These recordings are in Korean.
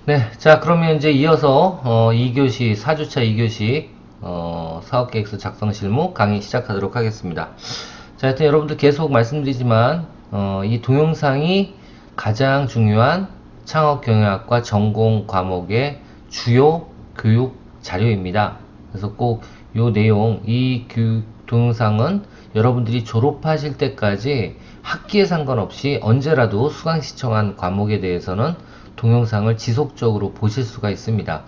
네, 자, 그러면 이제 이어서 2교시, 4주차 2교시 사업계획서 작성 실무 강의 시작하도록 하겠습니다. 자, 하여튼 여러분들 계속 말씀드리지만 이 동영상이 가장 중요한 창업경영학과 전공 과목의 주요 교육 자료입니다. 그래서 꼭 요 내용, 이 동영상은 여러분들이 졸업하실 때까지 학기에 상관없이 언제라도 수강 시청한 과목에 대해서는 동영상을 지속적으로 보실 수가 있습니다.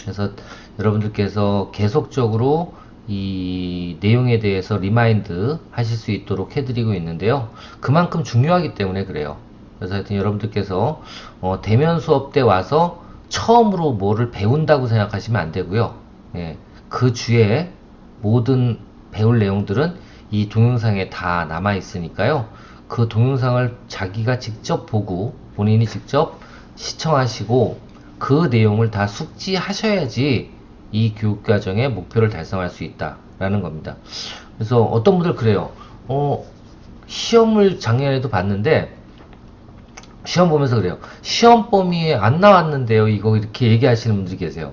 그래서 여러분들께서 계속적으로 이 내용에 대해서 리마인드 하실 수 있도록 해드리고 있는데요. 그만큼 중요하기 때문에 그래요. 그래서 하여튼 여러분들께서 대면 수업 때 와서 처음으로 뭐를 배운다고 생각하시면 안 되고요. 예, 그 주에 모든 배울 내용들은 이 동영상에 다 남아 있으니까요. 그 동영상을 자기가 직접 보고 본인이 직접 시청하시고 그 내용을 다 숙지하셔야지 이 교육과정의 목표를 달성할 수 있다라는 겁니다. 그래서 어떤 분들 그래요. 시험을 작년에도 봤는데 시험 보면서 그래요. 시험 범위에 안 나왔는데요. 이거 이렇게 얘기하시는 분들이 계세요.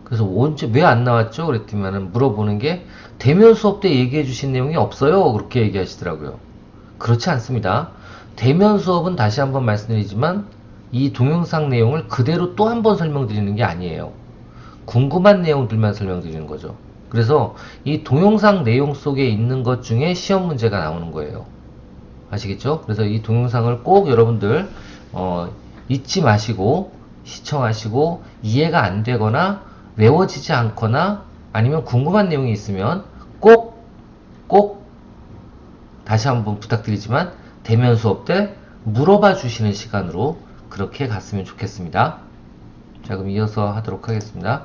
그래서 언제 왜 안 나왔죠? 그랬더니만 물어보는 게 대면 수업 때 얘기해 주신 내용이 없어요. 그렇게 얘기하시더라고요. 그렇지 않습니다. 대면 수업은 다시 한번 말씀드리지만 이 동영상 내용을 그대로 또 한 번 설명드리는 게 아니에요. 궁금한 내용들만 설명드리는 거죠. 그래서 이 동영상 내용 속에 있는 것 중에 시험 문제가 나오는 거예요. 아시겠죠? 그래서 이 동영상을 꼭 여러분들 잊지 마시고 시청하시고 이해가 안 되거나 외워지지 않거나 아니면 궁금한 내용이 있으면 꼭 다시 한번 부탁드리지만 대면 수업 때 물어봐 주시는 시간으로 그렇게 갔으면 좋겠습니다. 자, 그럼 이어서 하도록 하겠습니다.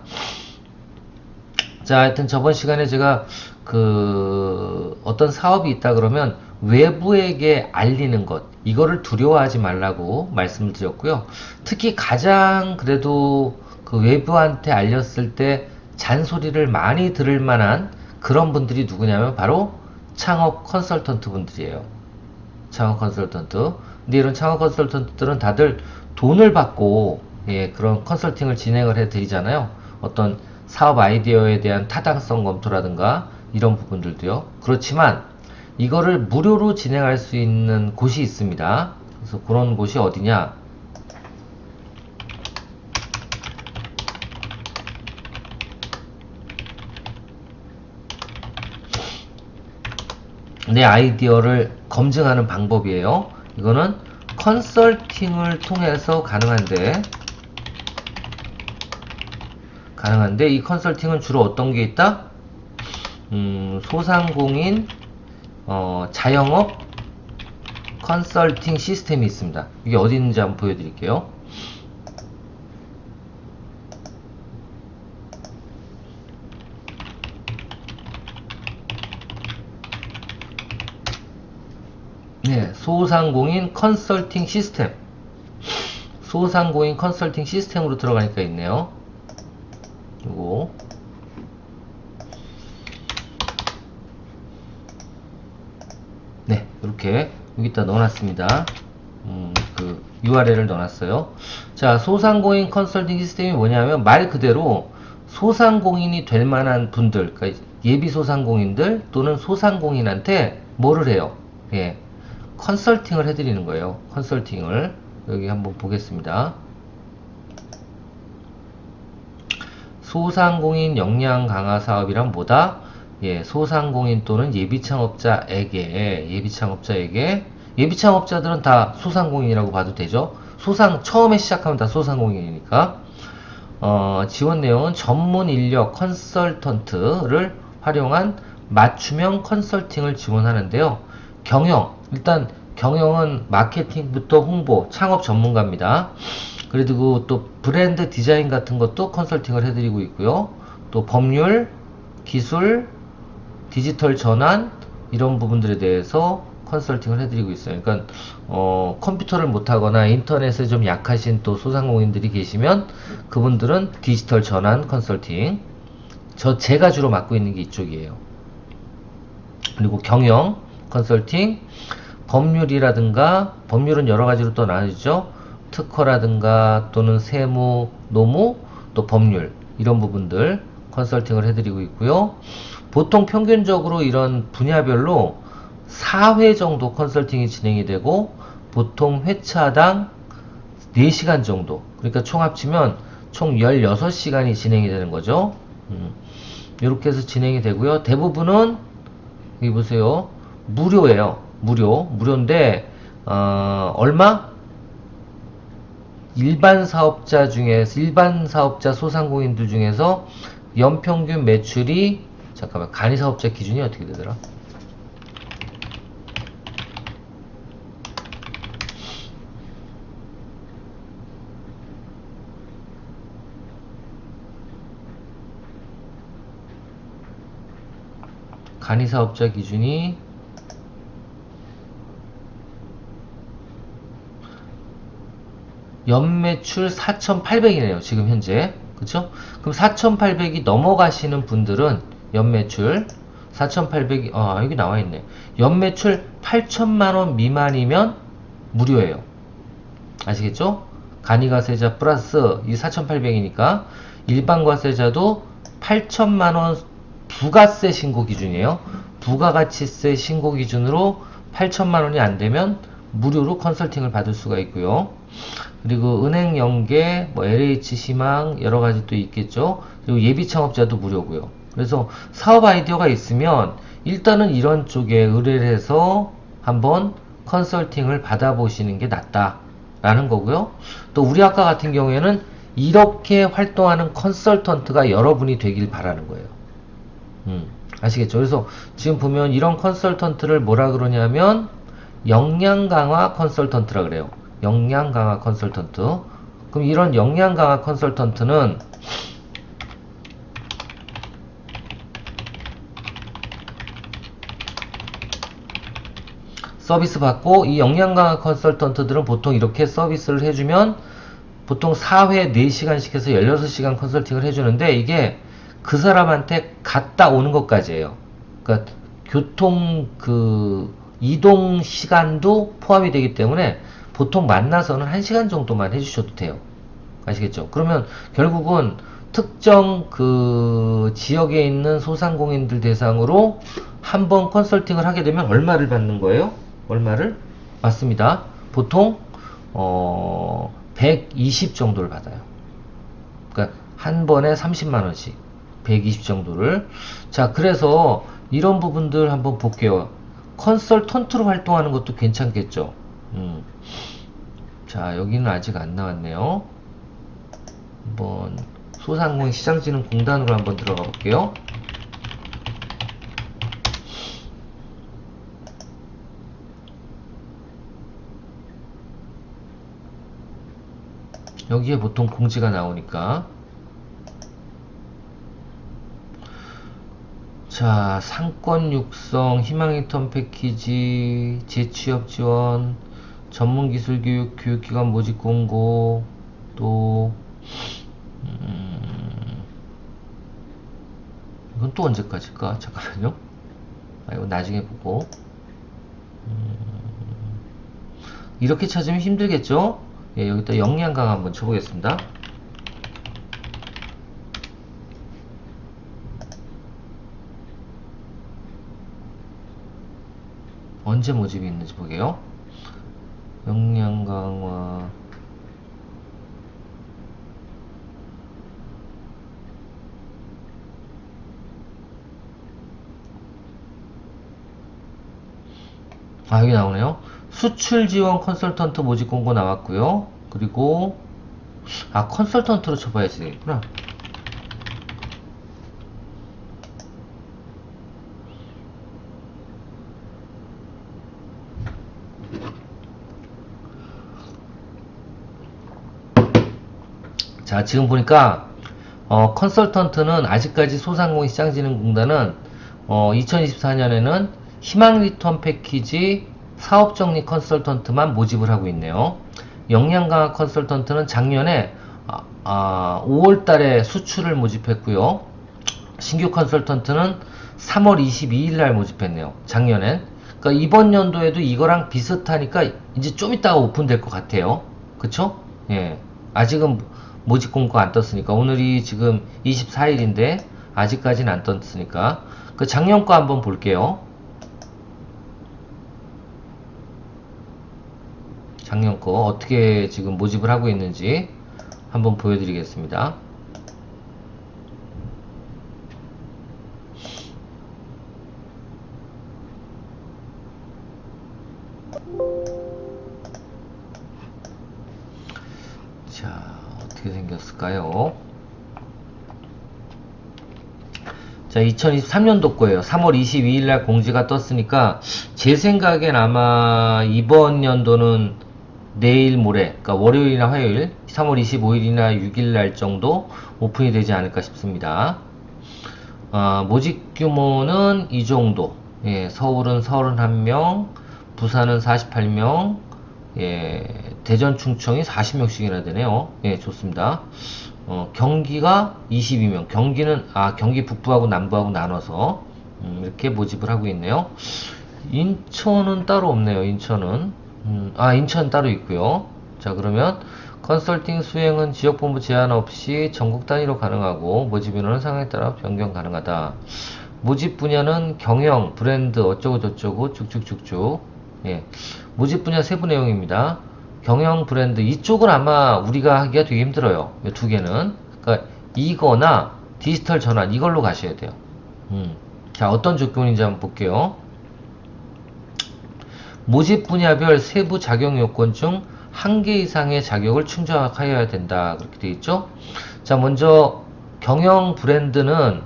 자, 하여튼 저번 시간에 제가 어떤 사업이 있다 그러면 외부에게 알리는 것, 이거를 두려워하지 말라고 말씀을 드렸고요. 특히 가장 그래도 그 외부한테 알렸을 때 잔소리를 많이 들을 만한 그런 분들이 누구냐면 바로 창업 컨설턴트 분들이에요. 창업 컨설턴트. 근데 이런 창업 컨설턴트들은 다들 돈을 받고 그런 컨설팅을 진행을 해 드리잖아요. 어떤 사업 아이디어에 대한 타당성 검토라든가 이런 부분들도요. 그렇지만 이거를 무료로 진행할 수 있는 곳이 있습니다. 그래서 그런 곳이 어디냐? 내 아이디어를 검증하는 방법이에요. 이거는 컨설팅을 통해서 가능한데 이 컨설팅은 주로 어떤 게 있다? 소상공인 자영업 컨설팅 시스템이 있습니다. 이게 어디 있는지 한번 보여드릴게요. 네, 소상공인 컨설팅 시스템. 소상공인 컨설팅 시스템으로 들어가니까 있네요. 요거. 네, 이렇게 여기다 넣어놨습니다. 그 URL을 넣어놨어요. 자, 소상공인 컨설팅 시스템이 뭐냐면 말 그대로 소상공인이 될 만한 분들, 그러니까 예비 소상공인들 또는 소상공인한테 뭐를 해요? 예, 컨설팅을 해드리는 거예요. 컨설팅을 여기 한번 보겠습니다. 소상공인 역량 강화 사업이란 뭐다? 예, 소상공인 또는 예비창업자들은 다 소상공인이라고 봐도 되죠. 처음에 시작하면 다 소상공인이니까. 지원 내용은 전문 인력 컨설턴트를 활용한 맞춤형 컨설팅을 지원하는데요. 일단 경영은 마케팅부터 홍보, 창업 전문가입니다. 그리고 또 브랜드 디자인 같은 것도 컨설팅을 해드리고 있고요. 또 법률, 기술, 디지털 전환 이런 부분들에 대해서 컨설팅을 해드리고 있어요. 그러니까 컴퓨터를 못하거나 인터넷에 좀 약하신 또 소상공인들이 계시면 그분들은 디지털 전환 컨설팅, 제가 주로 맡고 있는 게 이쪽이에요. 그리고 경영 컨설팅, 법률은 여러 가지로 또 나뉘죠. 특허라든가 또는 세무, 노무, 또 법률 이런 부분들 컨설팅을 해드리고 있고요. 보통 평균적으로 이런 분야별로 4회 정도 컨설팅이 진행이 되고 보통 회차당 4시간 정도, 그러니까 총 합치면 총 16시간이 진행이 되는 거죠. 이렇게 해서 진행이 되고요. 대부분은 여기 보세요. 무료예요. 무료인데 얼마? 일반 사업자 소상공인들 중에서 연평균 매출이, 잠깐만, 간이사업자 기준이 어떻게 되더라? 간이사업자 기준이 연매출 4,800이네요. 지금 현재. 그쵸? 그럼 4,800이 넘어가시는 분들은 연매출 4,800이 여기 나와있네. 연매출 8천만원 미만이면 무료예요. 아시겠죠? 간이가세자 플러스 이 4,800이니까 일반과세자도 8천만원 부가세 신고 기준이에요. 부가가치세 신고 기준으로 8천만원이 안되면 무료로 컨설팅을 받을 수가 있고요. 그리고 은행 연계, 뭐 LH 희망 여러가지 또 있겠죠. 그리고 예비 창업자도 무료고요. 그래서 사업 아이디어가 있으면 일단은 이런 쪽에 의뢰를 해서 한번 컨설팅을 받아보시는 게 낫다 라는 거고요. 또 우리 학과 같은 경우에는 이렇게 활동하는 컨설턴트가 여러분이 되길 바라는 거예요. 아시겠죠? 그래서 지금 보면 이런 컨설턴트를 뭐라 그러냐면 역량 강화 컨설턴트라 그래요. 역량 강화 컨설턴트. 그럼 이런 역량 강화 컨설턴트는 서비스 받고, 이 역량 강화 컨설턴트들은 보통 이렇게 서비스를 해주면 보통 4회 4시간씩 해서 16시간 컨설팅을 해주는데, 이게 그 사람한테 갔다 오는 것까지예요. 그러니까 교통 이동 시간도 포함이 되기 때문에 보통 만나서는 1시간 정도만 해주셔도 돼요. 아시겠죠? 그러면 결국은 특정 지역에 있는 소상공인들 대상으로 한번 컨설팅을 하게 되면 얼마를 받는 거예요? 얼마를? 맞습니다. 보통 120 정도를 받아요. 그러니까 한 번에 30만원씩 120 정도를. 자, 그래서 이런 부분들 한번 볼게요. 컨설턴트로 활동하는 것도 괜찮겠죠. 자, 여기는 아직 안 나왔네요. 한번 소상공인 시장진흥공단으로 한번 들어가 볼게요. 여기에 보통 공지가 나오니까. 자, 상권 육성, 희망 인턴 패키지, 재취업 지원, 전문기술 교육, 교육기관 모집 공고, 또 이건 또 언제까지일까? 잠깐만요. 이거 나중에 보고. 이렇게 찾으면 힘들겠죠? 예, 여기다 역량 강화 한번 쳐보겠습니다. 언제 모집이 있는지 보게요. 역량 강화. 여기 나오네요. 수출 지원 컨설턴트 모집 공고 나왔고요. 그리고 컨설턴트로 쳐봐야지 되겠구나. 자, 지금 보니까 컨설턴트는 아직까지 소상공인 시장진흥공단은 2024년에는 희망 리턴 패키지 사업정리 컨설턴트만 모집을 하고 있네요. 역량 강화 컨설턴트는 작년에 5월달에 수출을 모집했고요. 신규 컨설턴트는 3월 22일날 모집했네요. 작년엔. 그러니까 이번 연도에도 이거랑 비슷하니까 이제 좀 이따가 오픈될 것 같아요. 그쵸? 예. 아직은 모집 공고 안 떴으니까. 오늘이 지금 24일인데 아직까지는 안 떴으니까. 그 작년 거 한번 볼게요. 작년 거 어떻게 지금 모집을 하고 있는지 한번 보여드리겠습니다. 자, 어떻게 생겼을까요? 자, 2023년도 거예요. 3월 22일 날 공지가 떴으니까 제 생각엔 아마 이번 연도는 내일 모레, 그러니까 월요일이나 화요일, 3월 25일이나 6일 날 정도 오픈이 되지 않을까 싶습니다. 모집 규모는 이 정도. 예, 서울은 31명, 부산은 48명, 예, 대전, 충청이 40명씩이나 되네요. 예, 좋습니다. 경기가 22명. 경기는, 경기 북부하고 남부하고 나눠서, 이렇게 모집을 하고 있네요. 인천은 따로 없네요. 인천은. 인천 따로 있고요. 자, 그러면, 컨설팅 수행은 지역본부 제한 없이 전국 단위로 가능하고, 모집 인원은 상황에 따라 변경 가능하다. 모집 분야는 경영, 브랜드, 어쩌고저쩌고, 쭉쭉쭉쭉. 예. 모집 분야 세부 내용입니다. 경영 브랜드 이쪽은 아마 우리가 하기가 되게 힘들어요. 이 두 개는. 그러니까 이거나 디지털 전환 이걸로 가셔야 돼요. 자, 어떤 조건인지 한번 볼게요. 모집 분야별 세부 자격 요건 중 한 개 이상의 자격을 충족하여야 된다. 그렇게 되어 있죠. 자, 먼저 경영 브랜드는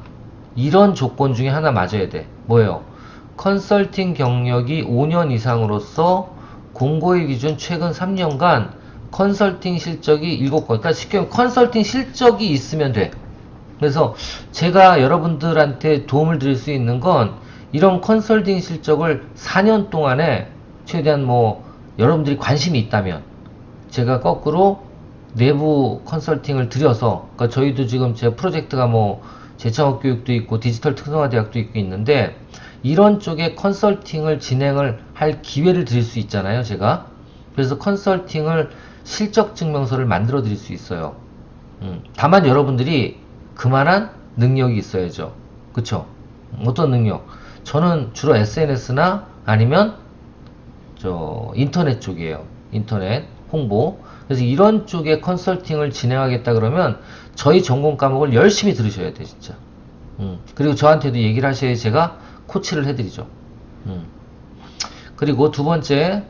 이런 조건 중에 하나 맞아야 돼. 뭐예요? 컨설팅 경력이 5년 이상으로서 공고일 기준 최근 3년간 컨설팅 실적이 7건. 그러니까 쉽게 말하면 컨설팅 실적이 있으면 돼. 그래서 제가 여러분들한테 도움을 드릴 수 있는 건 이런 컨설팅 실적을 4년 동안에 최대한 여러분들이 관심이 있다면 제가 거꾸로 내부 컨설팅을 드려서, 그러니까 저희도 지금 제 프로젝트가 재창업교육도 있고 디지털 특성화대학도 있고 있는데 이런 쪽에 컨설팅을 진행을 할 기회를 드릴 수 있잖아요, 제가. 그래서 컨설팅을 실적 증명서를 만들어 드릴 수 있어요. 다만 여러분들이 그만한 능력이 있어야죠. 그쵸? 어떤 능력? 저는 주로 SNS나 아니면 인터넷 쪽이에요. 인터넷 홍보. 그래서 이런 쪽에 컨설팅을 진행하겠다 그러면 저희 전공 과목을 열심히 들으셔야 돼, 진짜. 그리고 저한테도 얘기를 하셔야 제가 코치를 해드리죠. 그리고 두 번째,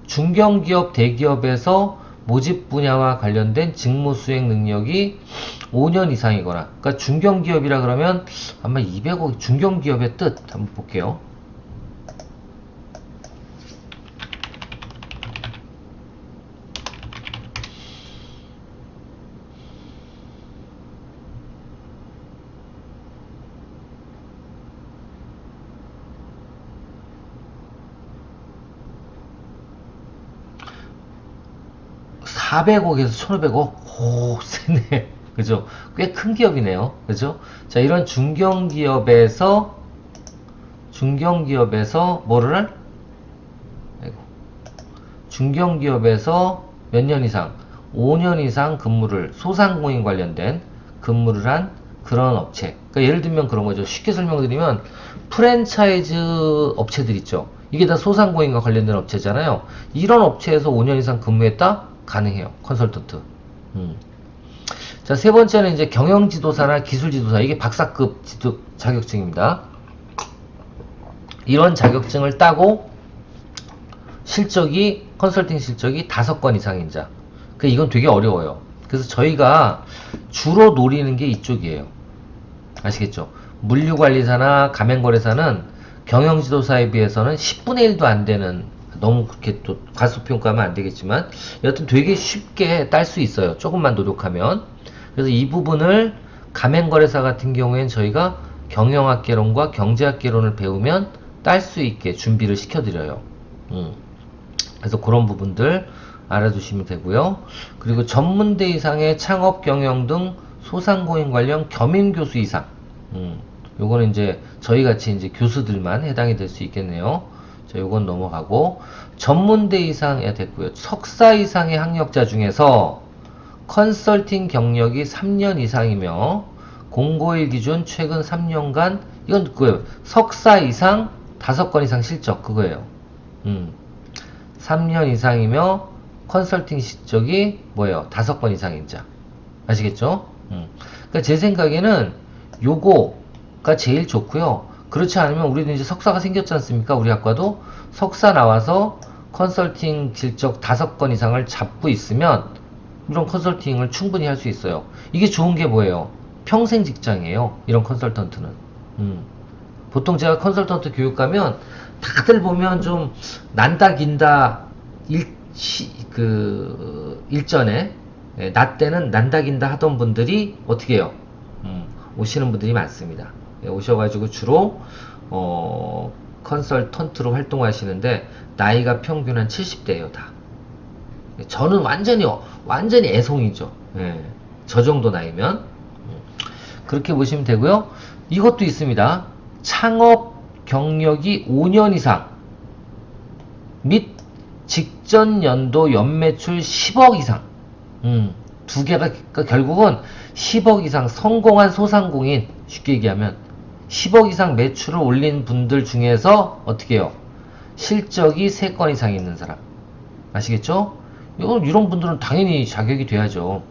중견기업, 대기업에서 모집 분야와 관련된 직무 수행 능력이 5년 이상이거나, 그러니까 중견기업이라 그러면 아마 200억, 중견기업의 뜻 한번 볼게요. (400억에서) (1,500억) 오, 세네. 그죠? 꽤 큰 기업이네요. 그죠? 자, 이런 중견기업에서 뭐를 중견기업에서 몇 년 이상, 5년 이상 근무를, 소상공인 관련된 근무를 한 그런 업체. 그러니까 예를 들면 그런 거죠. 쉽게 설명드리면 프랜차이즈 업체들 있죠. 이게 다 소상공인과 관련된 업체잖아요. 이런 업체에서 5년 이상 근무했다? 가능해요. 컨설턴트. 자, 세 번째는 이제 경영지도사나 기술지도사. 이게 박사급 자격증입니다. 이런 자격증을 따고 컨설팅 실적이 5건 이상인 자. 이건 되게 어려워요. 그래서 저희가 주로 노리는 게 이쪽이에요. 아시겠죠? 물류관리사나 가맹거래사는 경영지도사에 비해서는 10분의 1도 안 되는, 너무 그렇게 또 과소평가하면 안 되겠지만 여튼 되게 쉽게 딸 수 있어요. 조금만 노력하면. 그래서 이 부분을 가맹거래사 같은 경우엔 저희가 경영학개론과 경제학개론을 배우면 딸 수 있게 준비를 시켜드려요. 그래서 그런 부분들 알아두시면 되고요. 그리고 전문대 이상의 창업 경영 등 소상공인 관련 겸임교수 이상. 요거는 이제 저희같이 이제 교수들만 해당이 될 수 있겠네요. 자, 요건 넘어가고, 전문대 이상에 됐고요. 석사 이상의 학력자 중에서 컨설팅 경력이 3년 이상이며 공고일 기준 최근 3년간 이건 그거예요. 석사 이상 5건 이상 실적 그거예요. 3년 이상이며 컨설팅 실적이 뭐예요? 5건 이상인 자. 아시겠죠? 그러니까 제 생각에는 요거가 제일 좋고요. 그렇지 않으면 우리도 이제 석사가 생겼지 않습니까? 우리 학과도 석사 나와서 컨설팅 실적 5건 이상을 잡고 있으면 이런 컨설팅을 충분히 할 수 있어요. 이게 좋은 게 뭐예요? 평생 직장이에요. 이런 컨설턴트는. 보통 제가 컨설턴트 교육 가면 다들 보면 좀 난다 긴다 일전에 나 때는 난다 긴다 하던 분들이 어떻게 해요? 오시는 분들이 많습니다. 오셔가지고 주로 컨설턴트로 활동하시는데 나이가 평균 한 70대예요 다. 저는 완전히 애송이죠. 예, 저 정도 나이면 그렇게 보시면 되고요. 이것도 있습니다. 창업 경력이 5년 이상 및 직전 연도 연매출 10억 이상. 두 개가 그러니까 결국은 10억 이상 성공한 소상공인, 쉽게 얘기하면 10억 이상 매출을 올린 분들 중에서 어떻게 해요? 실적이 3건 이상 있는 사람. 아시겠죠? 이런 분들은 당연히 자격이 돼야죠.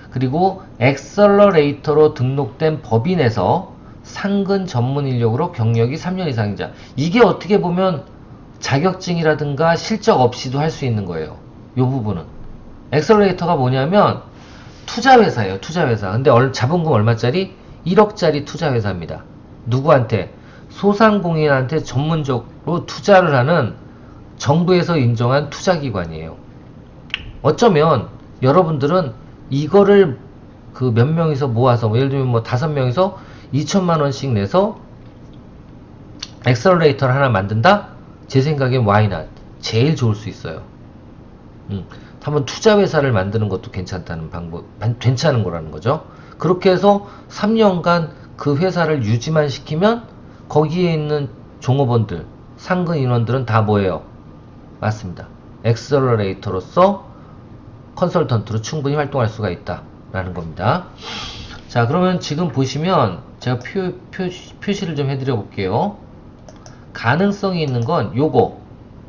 그리고 엑셀러레이터로 등록된 법인에서 상근 전문 인력으로 경력이 3년 이상인 자. 이게 어떻게 보면 자격증이라든가 실적 없이도 할 수 있는 거예요. 이 부분은. 엑셀러레이터가 뭐냐면 투자회사예요. 투자회사. 근데 자본금 얼마짜리? 1억짜리 투자회사입니다. 누구한테? 소상공인한테 전문적으로 투자를 하는 정부에서 인정한 투자기관이에요. 어쩌면 여러분들은 이거를 그 몇 명이서 모아서 예를 들면 뭐 5명이서 2천만원씩 내서 엑셀러레이터를 하나 만든다? 제 생각엔 why not? 제일 좋을 수 있어요. 한번 투자회사를 만드는 것도 괜찮다는 괜찮은 거라는 거죠. 그렇게 해서 3년간 그 회사를 유지만 시키면 거기에 있는 종업원들, 상근 인원들은 다 뭐예요? 맞습니다. 엑셀러레이터로서 컨설턴트로 충분히 활동할 수가 있다라는 겁니다. 자, 그러면 지금 보시면 제가 표시를 좀 해드려 볼게요. 가능성이 있는 건 요거,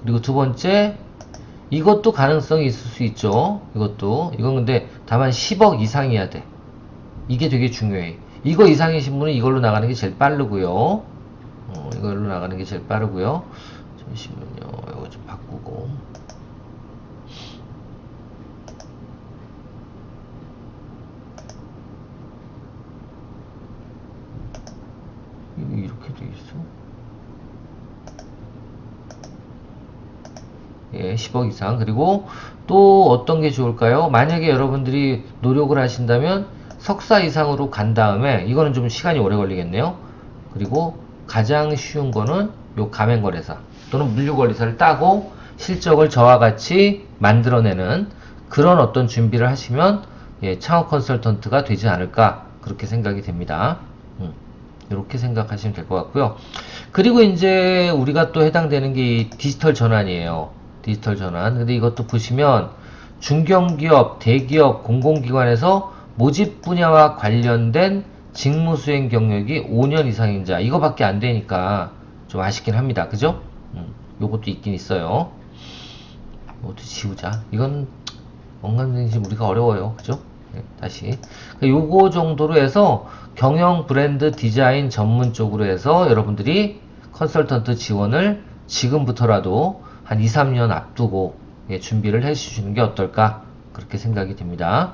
그리고 두 번째 이것도 가능성이 있을 수 있죠. 이건 근데 다만 10억 이상이어야 돼. 이게 되게 중요해. 이거 이상이신 분은 이걸로 나가는 게 제일 빠르고요. 이걸로 나가는 게 제일 빠르고요. 잠시만요. 이거 좀 바꾸고. 이거 이렇게 돼 있어? 예, 10억 이상. 그리고 또 어떤 게 좋을까요? 만약에 여러분들이 노력을 하신다면 석사 이상으로 간 다음에 이거는 좀 시간이 오래 걸리겠네요. 그리고 가장 쉬운 거는 요 가맹거래사 또는 물류관리사를 따고 실적을 저와 같이 만들어내는 그런 어떤 준비를 하시면 예, 창업 컨설턴트가 되지 않을까 그렇게 생각이 됩니다. 이렇게 생각하시면 될 것 같고요. 그리고 이제 우리가 또 해당되는 게 이 디지털 전환이에요. 디지털 전환. 근데 이것도 보시면 중견기업, 대기업, 공공기관에서 모집 분야와 관련된 직무 수행 경력이 5년 이상인 자. 이거밖에 안 되니까 좀 아쉽긴 합니다. 그죠? 요것도 있긴 있어요. 이것도 지우자. 이건 엉감생심 우리가 어려워요. 그죠? 네, 다시. 요거 정도로 해서 경영 브랜드 디자인 전문 쪽으로 해서 여러분들이 컨설턴트 지원을 지금부터라도 한 2, 3년 앞두고 예, 준비를 해 주시는 게 어떨까 그렇게 생각이 됩니다.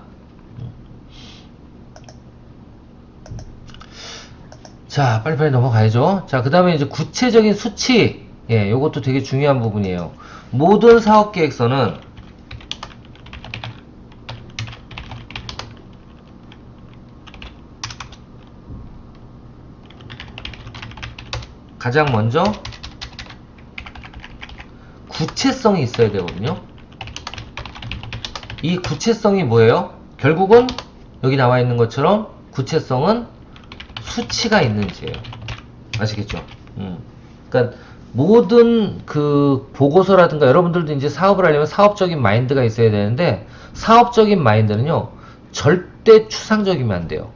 자, 빨리빨리 넘어가야죠. 자, 그 다음에 이제 구체적인 수치. 예, 요것도 되게 중요한 부분이에요. 모든 사업계획서는 가장 먼저 구체성이 있어야 되거든요. 이 구체성이 뭐예요? 결국은 여기 나와 있는 것처럼 구체성은 수치가 있는지예요. 아시겠죠? 그러니까 모든 그 보고서라든가 여러분들도 이제 사업을 하려면 사업적인 마인드가 있어야 되는데 사업적인 마인드는요 절대 추상적이면 안 돼요.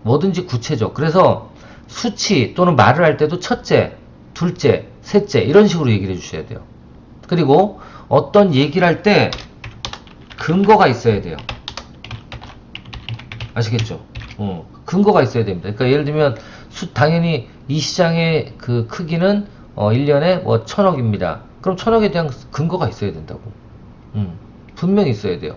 뭐든지 구체적. 그래서 수치 또는 말을 할 때도 첫째, 둘째, 셋째 이런 식으로 얘기를 해주셔야 돼요. 그리고 어떤 얘기를 할 때 근거가 있어야 돼요. 아시겠죠? 근거가 있어야 됩니다. 그러니까 예를 들면 당연히 이 시장의 그 크기는 1년에 뭐 1000억입니다. 그럼 1000억에 대한 근거가 있어야 된다고. 분명히 있어야 돼요.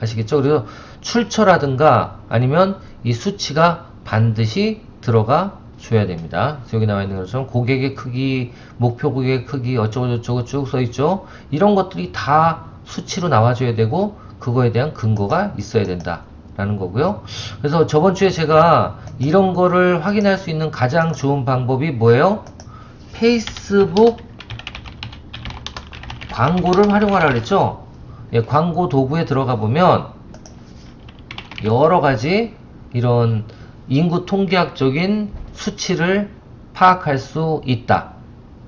아시겠죠? 그래서 출처라든가 아니면 이 수치가 반드시 들어가 줘야 됩니다. 그래서 여기 나와 있는 것처럼 고객의 크기, 목표 고객의 크기 어쩌고저쩌고 쭉 써있죠. 이런 것들이 다 수치로 나와줘야 되고 그거에 대한 근거가 있어야 된다 라는 거고요. 그래서 저번 주에 제가 이런 거를 확인할 수 있는 가장 좋은 방법이 뭐예요? 페이스북 광고를 활용하라 그랬죠? 예, 광고 도구에 들어가 보면 여러 가지 이런 인구 통계학적인 수치를 파악할 수 있다.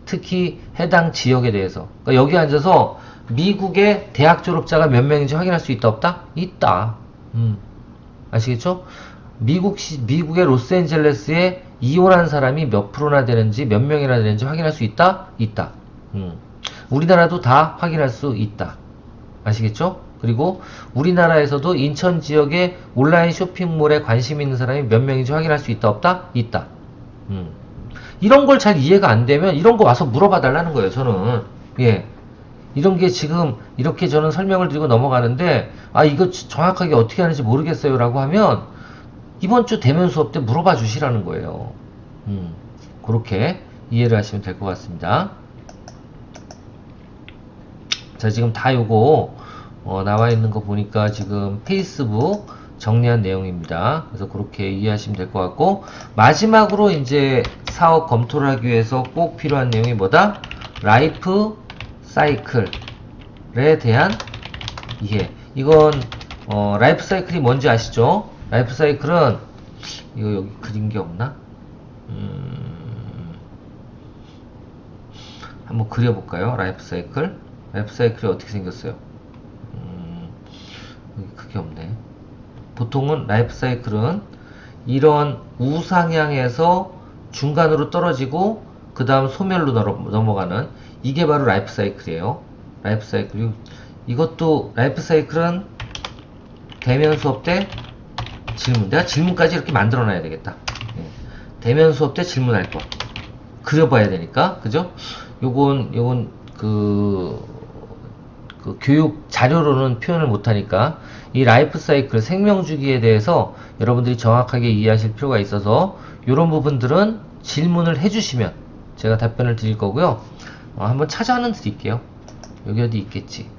특히 해당 지역에 대해서. 그러니까 여기 앉아서 미국의 대학 졸업자가 몇 명인지 확인할 수 있다 없다? 있다. 아시겠죠? 미국의 로스앤젤레스에 이혼한 사람이 몇 프로나 되는지 몇 명이나 되는지 확인할 수 있다? 있다. 우리나라도 다 확인할 수 있다. 아시겠죠? 그리고 우리나라에서도 인천 지역의 온라인 쇼핑몰에 관심 있는 사람이 몇 명인지 확인할 수 있다 없다? 있다. 이런 걸 잘 이해가 안 되면 이런 거 와서 물어봐 달라는 거예요. 저는 예 이런 게 지금 이렇게 저는 설명을 드리고 넘어가는데 아 이거 정확하게 어떻게 하는지 모르겠어요 라고 하면 이번 주 대면 수업 때 물어봐 주시라는 거예요. 그렇게 이해를 하시면 될 것 같습니다. 자 지금 다 요거 나와 있는 거 보니까 지금 페이스북 정리한 내용입니다. 그래서 그렇게 이해하시면 될 것 같고 마지막으로 이제 사업 검토를 하기 위해서 꼭 필요한 내용이 뭐다? 라이프 사이클에 대한 이해. 이건 라이프 사이클이 뭔지 아시죠? 라이프 사이클은 이거 여기 그린 게 없나? 한번 그려볼까요? 라이프 사이클. 라이프 사이클이 어떻게 생겼어요? 여기 그게 없네. 보통은 라이프 사이클은 이런 우상향에서 중간으로 떨어지고 그 다음 소멸로 넘어가는 이게 바로 라이프 사이클이에요. 라이프 사이클. 이것도 라이프 사이클은 대면 수업 때 질문. 내가 질문까지 이렇게 만들어 놔야 되겠다. 대면 수업 때 질문할 거 그려봐야 되니까 그죠? 요건 그 교육 자료로는 표현을 못하니까 이 라이프 사이클 생명주기에 대해서 여러분들이 정확하게 이해하실 필요가 있어서 이런 부분들은 질문을 해주시면 제가 답변을 드릴 거고요. 한번 찾아는 드릴게요. 여기 어디 있겠지.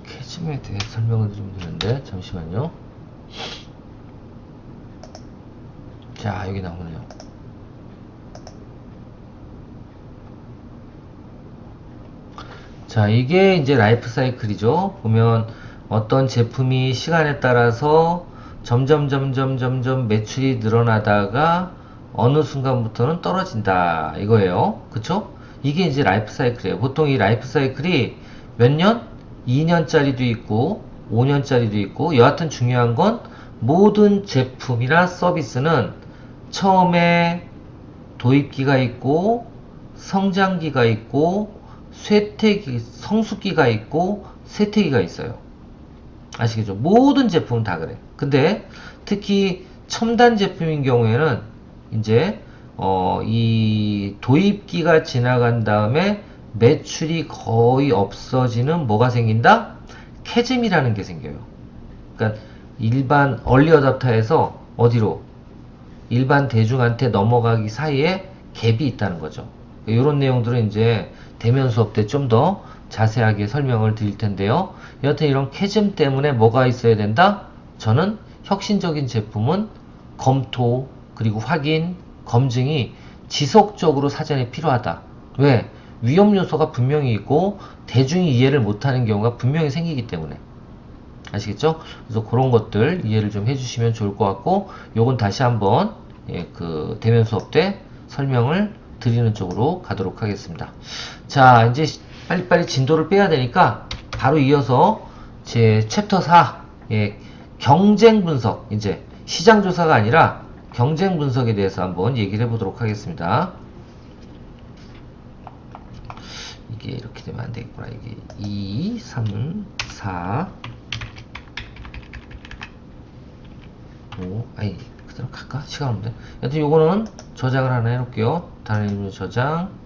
캐즘에 대해 설명을 드리면 되는데 잠시만요. 자 여기 나오네요. 자 이게 이제 라이프 사이클이죠. 보면 어떤 제품이 시간에 따라서 점점 매출이 늘어나다가 어느 순간부터는 떨어진다 이거예요. 그쵸? 이게 이제 라이프 사이클이에요. 보통 이 라이프 사이클이 몇 년? 2년짜리도 있고 5년짜리도 있고 여하튼 중요한 건 모든 제품이나 서비스는 처음에 도입기가 있고 성장기가 있고 성숙기가 있고 쇠퇴기가 있어요. 아시겠죠? 모든 제품은 다 그래. 근데 특히 첨단 제품인 경우에는 이제 이 도입기가 지나간 다음에 매출이 거의 없어지는 뭐가 생긴다? 캐즘이라는 게 생겨요. 그러니까 일반 얼리 어답터에서 어디로? 일반 대중한테 넘어가기 사이에 갭이 있다는 거죠. 이런 내용들은 이제 대면 수업 때 좀 더 자세하게 설명을 드릴 텐데요. 여하튼 이런 캐즘 때문에 뭐가 있어야 된다? 저는 혁신적인 제품은 검토, 그리고 확인, 검증이 지속적으로 사전에 필요하다. 왜? 위험 요소가 분명히 있고 대중이 이해를 못하는 경우가 분명히 생기기 때문에. 아시겠죠? 그래서 그런 것들 이해를 좀 해주시면 좋을 것 같고, 요건 다시 한번 그 대면 수업 때 설명을 드리는 쪽으로 가도록 하겠습니다. 자, 이제 빨리빨리 진도를 빼야 되니까 바로 이어서 제 챕터 4 경쟁 분석, 이제 시장 조사가 아니라 경쟁 분석에 대해서 한번 얘기를 해보도록 하겠습니다. 이게 이렇게 되면 안 되겠구나. 이게 2, 3, 4, 5, 아니, 그대로 갈까? 시간 없는데. 여튼 요거는 저장을 하나 해놓을게요. 다른 이름으로 저장.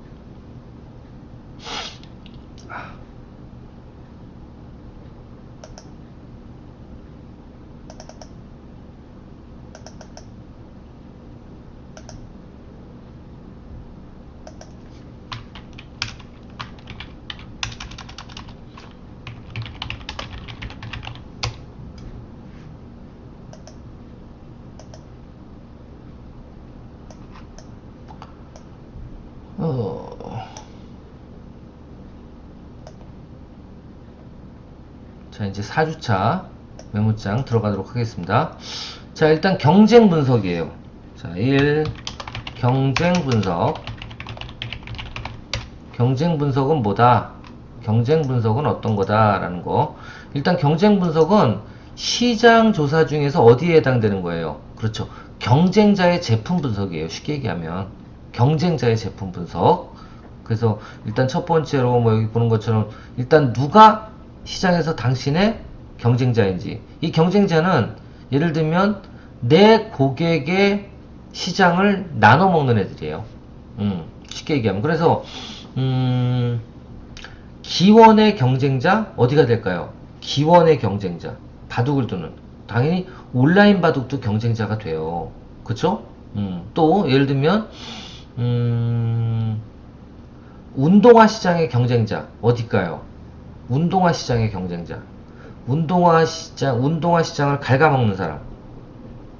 자, 이제 4주차 메모장 들어가도록 하겠습니다. 자, 일단 경쟁 분석이에요. 자, 1. 경쟁 분석. 경쟁 분석은 뭐다? 경쟁 분석은 어떤 거다? 라는 거. 일단 경쟁 분석은 시장 조사 중에서 어디에 해당되는 거예요? 그렇죠. 경쟁자의 제품 분석이에요. 쉽게 얘기하면. 경쟁자의 제품 분석. 그래서 일단 첫 번째로 뭐 여기 보는 것처럼 일단 누가 시장에서 당신의 경쟁자인지, 이 경쟁자는 예를 들면 내 고객의 시장을 나눠 먹는 애들이에요. 쉽게 얘기하면. 그래서 기원의 경쟁자 어디가 될까요? 기원의 경쟁자, 바둑을 두는, 당연히 온라인 바둑도 경쟁자가 돼요. 그쵸? 또 예를 들면 운동화 시장의 경쟁자 어딜까요? 운동화 시장의 경쟁자, 운동화 시장을 갉아먹는 사람,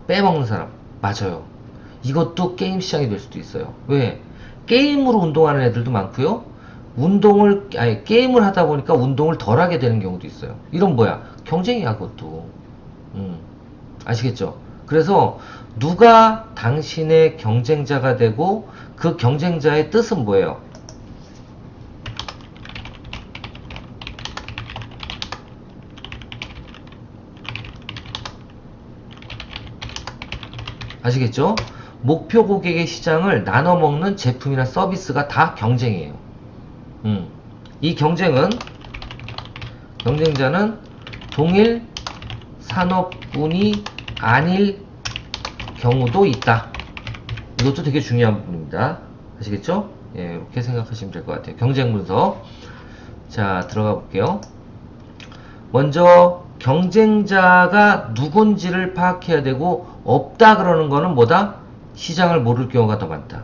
빼먹는 사람. 맞아요. 이것도 게임 시장이 될 수도 있어요. 왜? 게임으로 운동하는 애들도 많고요. 게임을 하다 보니까 운동을 덜 하게 되는 경우도 있어요. 이런 뭐야? 경쟁이야, 그것도. 아시겠죠? 그래서 누가 당신의 경쟁자가 되고 그 경쟁자의 뜻은 뭐예요? 아시겠죠? 목표 고객의 시장을 나눠 먹는 제품이나 서비스가 다 경쟁이에요. 이 경쟁자는 동일 산업군이 아닐 경우도 있다. 이것도 되게 중요한 부분입니다. 아시겠죠? 예, 이렇게 생각하시면 될 것 같아요. 경쟁 분석. 자, 들어가 볼게요. 먼저 경쟁자가 누군지를 파악해야 되고, 없다 그러는 거는 뭐다? 시장을 모를 경우가 더 많다.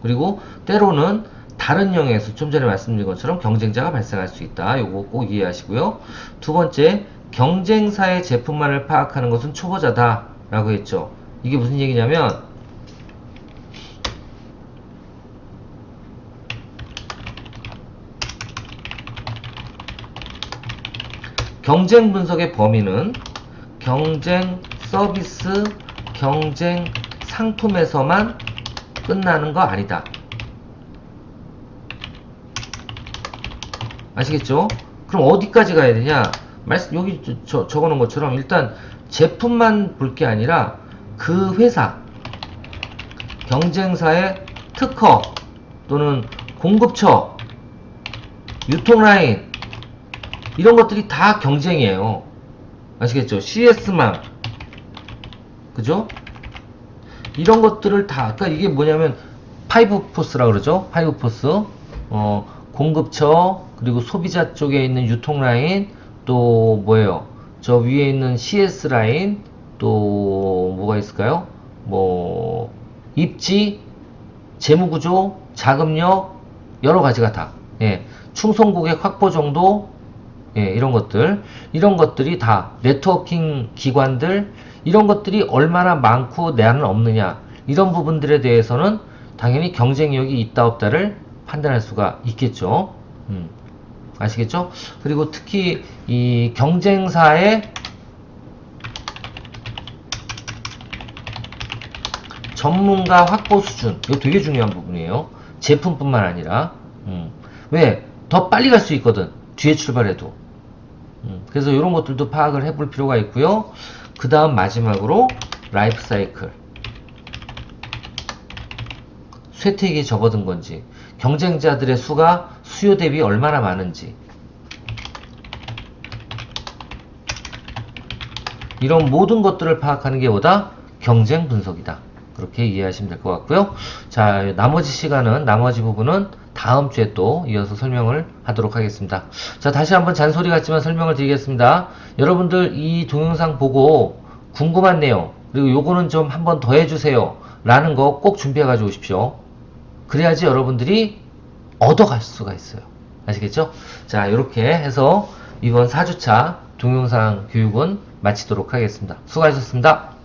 그리고 때로는 다른 영역에서 좀 전에 말씀드린 것처럼 경쟁자가 발생할 수 있다. 요거 꼭 이해하시고요. 두 번째, 경쟁사의 제품만을 파악하는 것은 초보자다 라고 했죠. 이게 무슨 얘기냐면, 경쟁 분석의 범위는 경쟁 서비스, 경쟁 상품에서만 끝나는 거 아니다. 아시겠죠? 그럼 어디까지 가야 되냐? 여기 적어놓은 것처럼 일단 제품만 볼 게 아니라 그 회사, 경쟁사의 특허 또는 공급처, 유통라인, 이런 것들이 다 경쟁이에요. 아시겠죠? CS망, 그죠? 이런 것들을 다, 아까 이게 뭐냐면 파이브 포스라 그러죠? 파이브 포스. 공급처, 그리고 소비자 쪽에 있는 유통라인, 또 뭐예요? 저 위에 있는 CS 라인, 또 뭐가 있을까요? 뭐 입지, 재무구조, 자금력 여러 가지가 다 충성고객 확보 정도 이런 것들이 다 네트워킹 기관들 이런 것들이 얼마나 많고 내한은 없느냐 이런 부분들에 대해서는 당연히 경쟁력이 있다 없다를 판단할 수가 있겠죠. 아시겠죠? 그리고 특히 이 경쟁사의 전문가 확보 수준 이거 되게 중요한 부분이에요. 제품뿐만 아니라 왜? 더 빨리 갈 수 있거든. 뒤에 출발해도. 그래서 이런 것들도 파악을 해볼 필요가 있고요. 그 다음 마지막으로 라이프 사이클. 쇠퇴기에 접어든 건지, 경쟁자들의 수가 수요 대비 얼마나 많은지, 이런 모든 것들을 파악하는 게 뭐다? 경쟁 분석이다. 그렇게 이해하시면 될 것 같고요. 자, 나머지 시간은, 나머지 부분은 다음 주에 또 이어서 설명을 하도록 하겠습니다. 자, 다시 한번 잔소리 같지만 설명을 드리겠습니다. 여러분들 이 동영상 보고 궁금한 내용, 그리고 요거는 좀 한번 더 해주세요. 라는 거 꼭 준비해 가지고 오십시오. 그래야지 여러분들이 얻어갈 수가 있어요. 아시겠죠? 자, 이렇게 해서 이번 4주차 동영상 교육은 마치도록 하겠습니다. 수고하셨습니다.